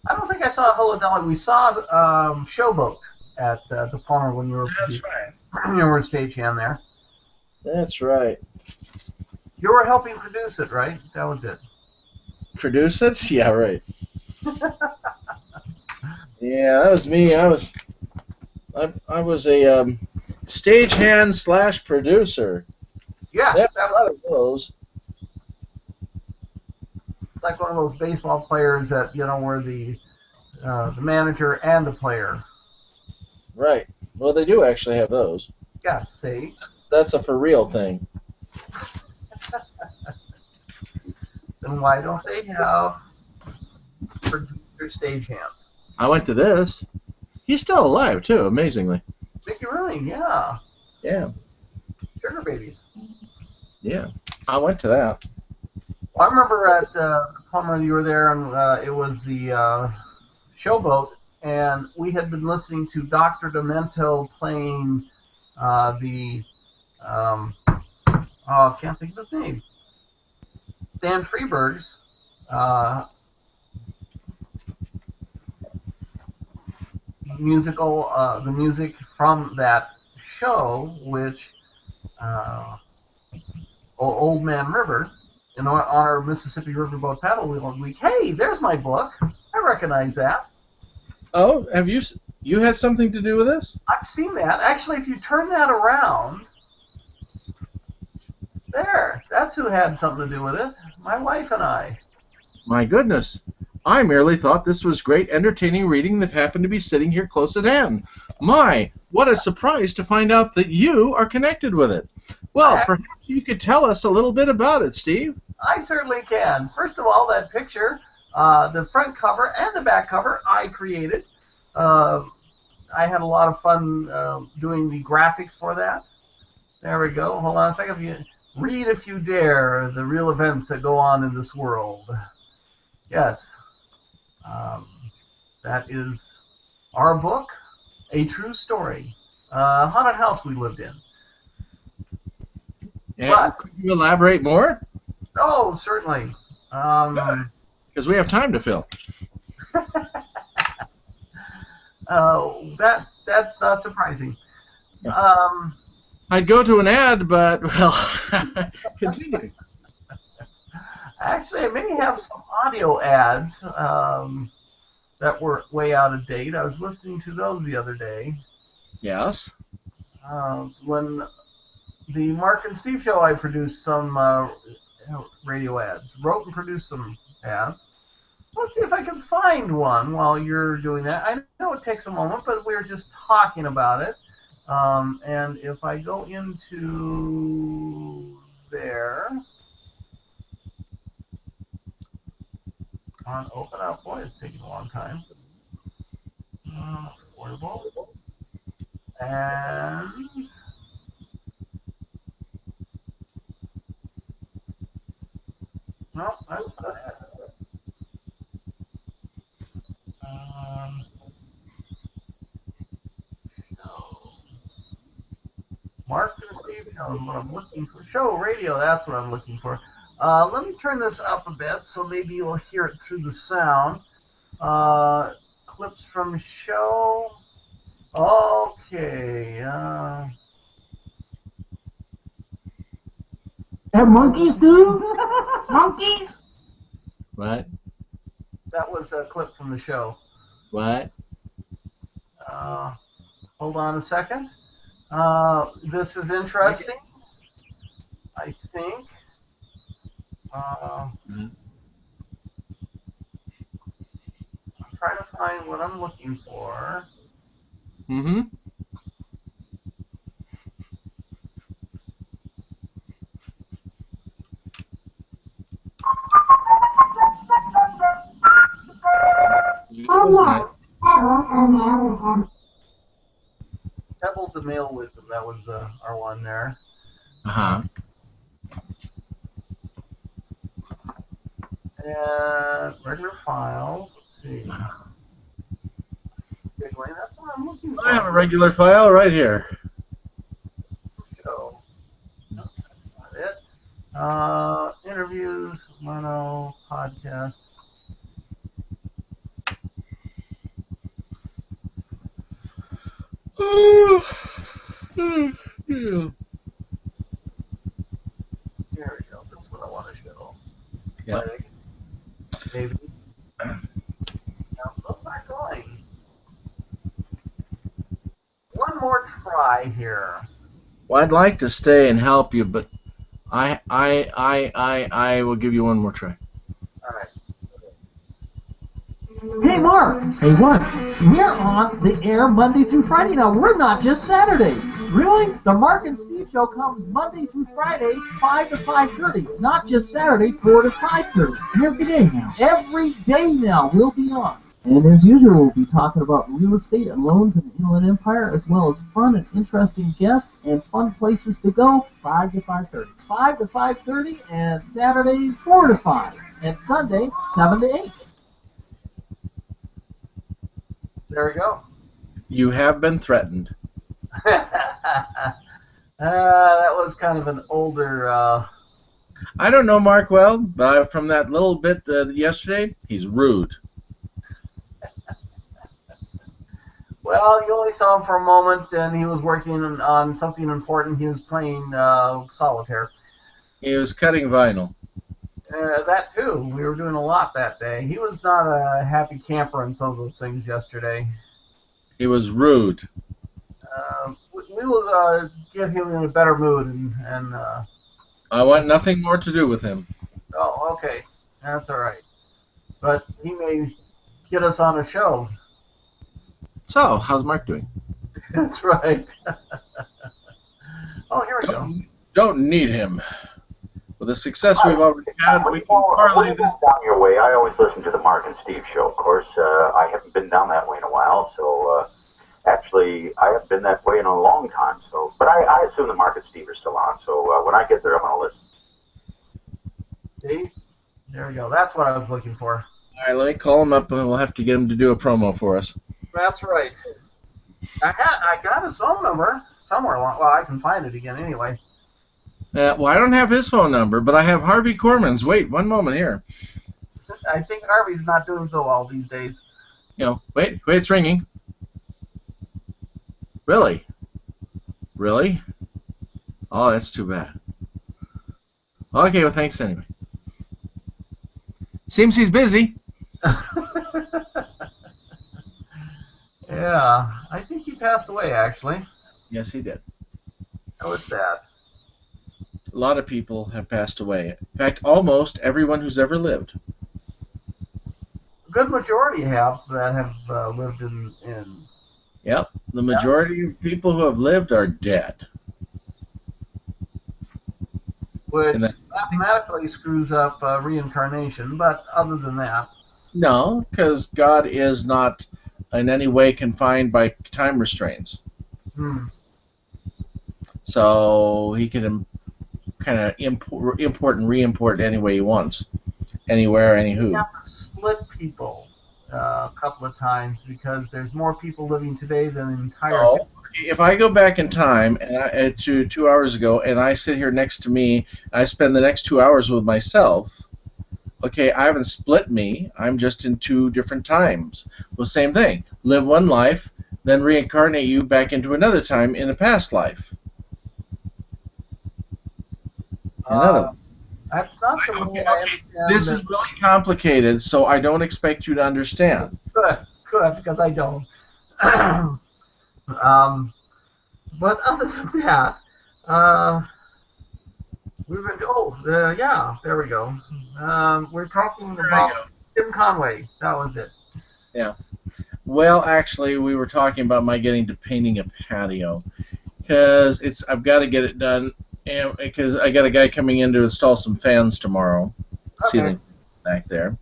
S2: I don't think I saw Hello Dolly. We saw Showboat at the Palmer when you were
S3: right.
S2: you were a stagehand there.
S3: That's right.
S2: You were helping produce it, right? That was it.
S3: Produce it? Yeah, right. Yeah, that was me. I was a stagehand / producer.
S2: Yeah,
S3: There
S2: that
S3: were a lot
S2: was
S3: of those.
S2: like one of those baseball players that were the manager and the player.
S3: Right. Well, they do actually have those.
S2: Yes, see?
S3: That's a for real thing.
S2: Then why don't they have producer stagehands?
S3: I went to this. He's still alive, too, amazingly.
S2: Mickey Rooney, yeah.
S3: Yeah.
S2: Sugar Babies.
S3: Yeah. I went to that.
S2: Well, I remember at Palmer you were there, and it was the Showboat, and we had been listening to Dr. Demento playing I can't think of his name. Dan Freeberg's musical, the music from that show, which Old Man River, in honor of Mississippi Riverboat Paddle Week. Hey, there's my book. I recognize that.
S3: Oh, have you had something to do with this?
S2: I've seen that. Actually, if you turn that around, there, that's who had something to do with it. My wife and I.
S3: My goodness. I merely thought this was great, entertaining reading that happened to be sitting here close at hand. My, what a surprise to find out that you are connected with it. Well, perhaps you could tell us a little bit about it, Steve.
S2: I certainly can. First of all, that picture, the front cover and the back cover, I created. I had a lot of fun doing the graphics for that. There we go. Hold on a second. Read if you dare the real events that go on in this world. Yes. That is our book, A True Story. Haunted house we lived in.
S3: And could you elaborate more?
S2: Oh, certainly.
S3: Because we have time to fill.
S2: That's not surprising.
S3: I'd go to an ad, but, well, continue.
S2: Actually, I may have some audio ads that were way out of date. I was listening to those the other day.
S3: Yes.
S2: When the Mark and Steve show, I produced some radio ads. Wrote and produced some ads. Let's see if I can find one while you're doing that. I know it takes a moment, but we're just talking about it. And if I go into there, on open up, boy, it's taking a long time. Affordable. And no, that's not it. No. Mark and Steve show is what I'm looking for. Show radio, that's what I'm looking for. Let me turn this up a bit so maybe you'll hear it through the sound. Clips from show. Okay.
S5: They're monkeys, dude? Monkeys?
S3: What?
S2: That was a clip from the show.
S3: What?
S2: Hold on a second. This is interesting. I think. I'm trying to find what I'm looking for.
S3: Mm-hmm.
S2: Pebbles of Male Wisdom. That was our one there.
S3: Uh-huh.
S2: And regular files. Let's see. Big Wayne, that's what I'm looking for.
S3: I have a regular file right here.
S2: Show. No, that's not it. Interviews, Leno, podcast.
S3: Yeah.
S2: There we go. That's what I want to show.
S3: Yeah.
S2: Leg, maybe. No, those aren't going. One more try here.
S3: Well, I'd like to stay and help you, but I will give you one more try.
S2: All right.
S6: Hey, Mark. Hey, what? We're on the air Monday through Friday now. We're not just Saturdays. Really? The Mark and Steve show comes Monday through Friday, 5 to 5:30. Not just Saturday, 4 to 5:30. Every day now. Every day now we'll be on. And as usual, we'll be talking about real estate and loans in the Inland Empire, as well as fun and interesting guests and fun places to go, 5 to 5:30. 5 to 5:30, and Saturday, 4 to 5. And Sunday, 7 to 8.
S2: There we go.
S3: You have been threatened.
S2: That was kind of an older.
S3: I don't know Mark well, but from that little bit yesterday, he's rude.
S2: Well, you only saw him for a moment, and he was working on something important. He was playing solitaire.
S3: He was cutting vinyl.
S2: That too. We were doing a lot that day. He was not a happy camper in some of those things yesterday.
S3: He was rude.
S2: We will get him in a better mood and
S3: I want nothing more to do with him.
S2: oh, okay. That's all right. But he may get us on a show.
S3: So, how's Mark doing?
S2: That's right. Oh, here we go.
S3: Don't need him. With the success we've already had, we can parlay this.
S7: Down your way. I always listen to the Mark and Steve show. Of course, I haven't been down that way in a while, so actually, I haven't been that way in a long time. So, but I assume the Mark and Steve are still on. So when I get there, I'm going to listen.
S2: See? There we go. That's what I was looking for.
S3: All right, let me call him up, and we'll have to get him to do a promo for us.
S2: That's right. I got his phone number somewhere along. Well, I can find it again anyway.
S3: Well, I don't have his phone number, but I have Harvey Corman's. Wait, one moment here.
S2: I think Harvey's not doing so well these days.
S3: You know, wait, it's ringing. Really? Really? Oh, that's too bad. Okay, well, thanks anyway. Seems he's busy.
S2: Yeah, I think he passed away, actually.
S3: Yes, he did.
S2: That was sad.
S3: A lot of people have passed away. In fact, almost everyone who's ever lived.
S2: A good majority have that have lived in.
S3: Yep, the majority of people who have lived are dead.
S2: Which mathematically screws up reincarnation, but other than that.
S3: No, because God is not in any way confined by time restraints. So he can kind of import and re-import any way he wants, anywhere, anywho.
S2: You have to split people a couple of times because there's more people living today than the entire.
S3: So, if I go back in time and to 2 hours ago, and I sit here next to me, and I spend the next 2 hours with myself. Okay, I haven't split me. I'm just in two different times. Well, same thing. Live one life, then reincarnate you back into another time in a past life. Another.
S2: That's not the way I understand.
S3: This is really complicated, so I don't expect you to understand.
S2: Good, because I don't. But other than that, we've been. Yeah, there we go. We're talking about Tim Conway. That was it.
S3: Yeah. Well, actually, we were talking about my getting to painting a patio, because I've got to get it done, and because I got a guy coming in to install some fans tomorrow.
S2: Okay.
S3: Ceiling back there,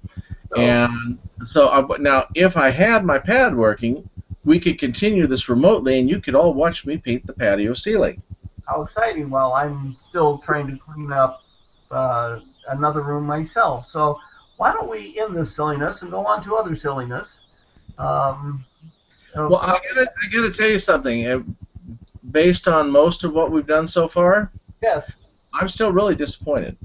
S3: and so now if I had my pad working, we could continue this remotely, and you could all watch me paint the patio ceiling.
S2: How exciting! Well, I'm still trying to clean up another room myself. So why don't we end this silliness and go on to other silliness?
S3: Well, I gotta tell you something. Based on most of what we've done so far,
S2: yes,
S3: I'm still really disappointed.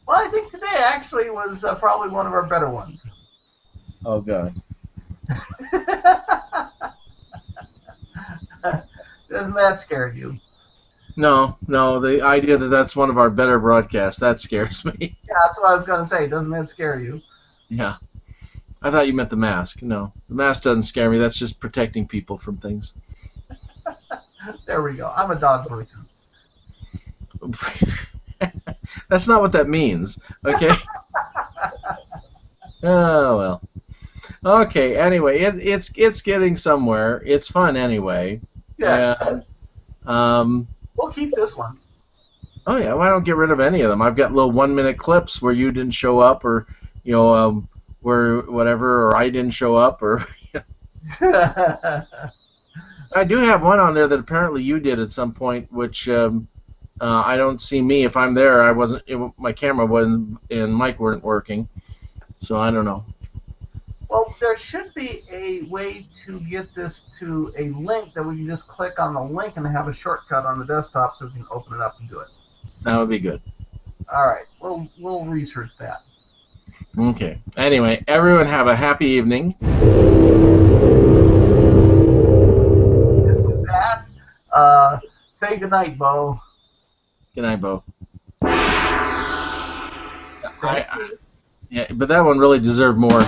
S2: Well, I think today actually was probably one of our better ones.
S3: Oh God.
S2: Doesn't that scare you?
S3: No, the idea that that's one of our better broadcasts, that scares me.
S2: Yeah, that's what I was going to say. Doesn't that scare you?
S3: Yeah. I thought you meant the mask. No, the mask doesn't scare me. That's just protecting people from things.
S2: There we go. I'm a dog person.
S3: That's not what that means, okay? Oh, well. Okay, anyway, it's getting somewhere. It's fun anyway.
S2: Yeah.
S3: And,
S2: we'll keep this one.
S3: Oh, yeah, well, I don't get rid of any of them. I've got little 1-minute clips where you didn't show up, or, where whatever, or I didn't show up, or... I do have one on there that apparently you did at some point, which I don't see me. If I'm there, I wasn't. My camera wasn't and mic weren't working, so I don't know.
S2: Well, there should be a way to get this to a link that we can just click on the link and have a shortcut on the desktop so we can open it up and do it.
S3: That would be good.
S2: All right, we'll research that.
S3: Okay. Anyway, everyone have a happy evening.
S2: With that, say goodnight, Bo.
S3: Good night, Bo. Yeah, but that one really deserved more.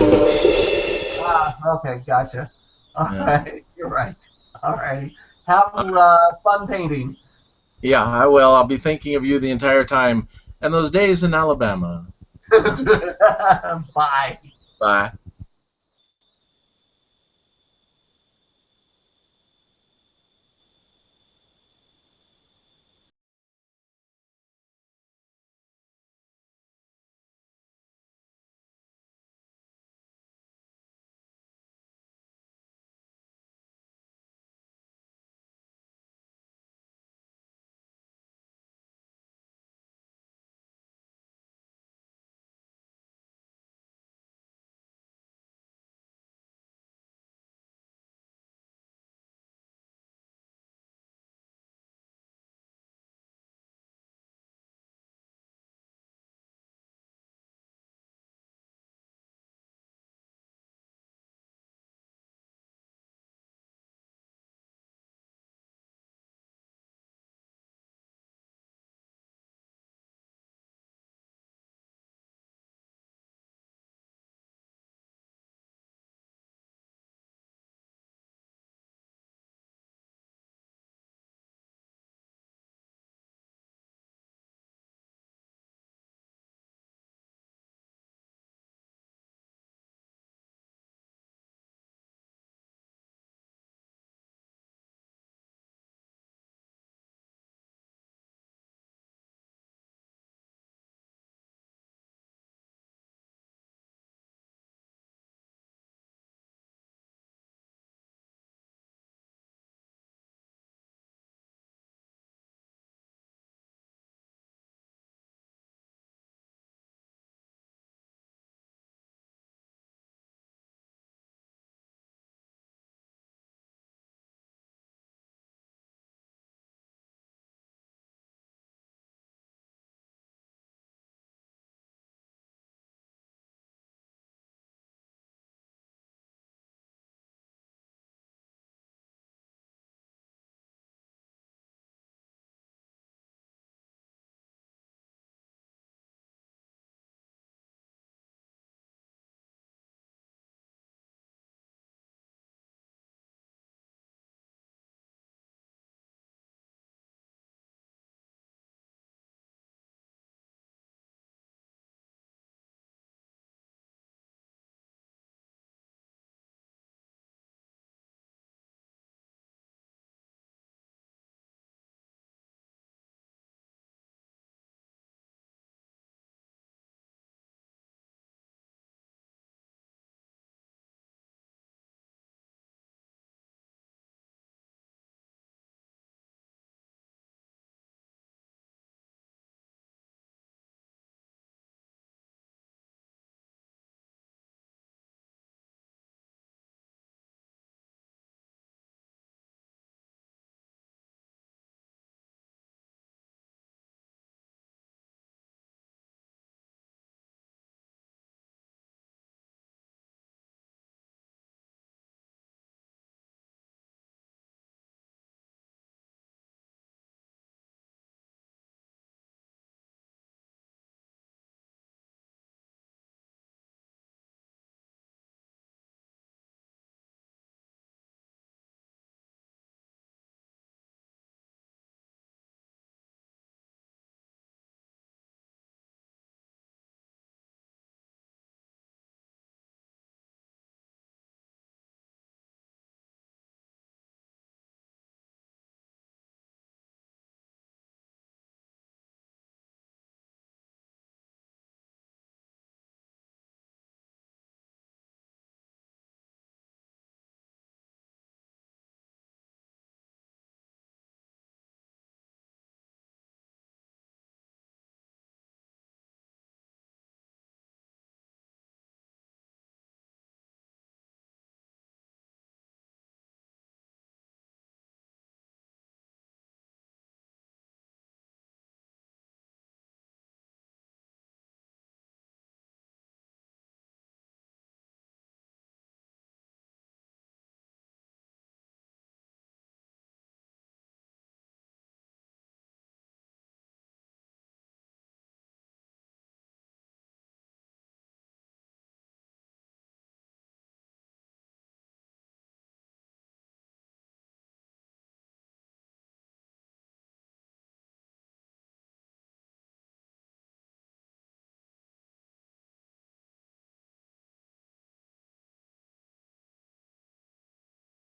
S2: Okay, gotcha. All right, you're right. All right. Have fun painting.
S3: Yeah, I will. I'll be thinking of you the entire time. And those days in Alabama.
S2: Bye.
S3: Bye.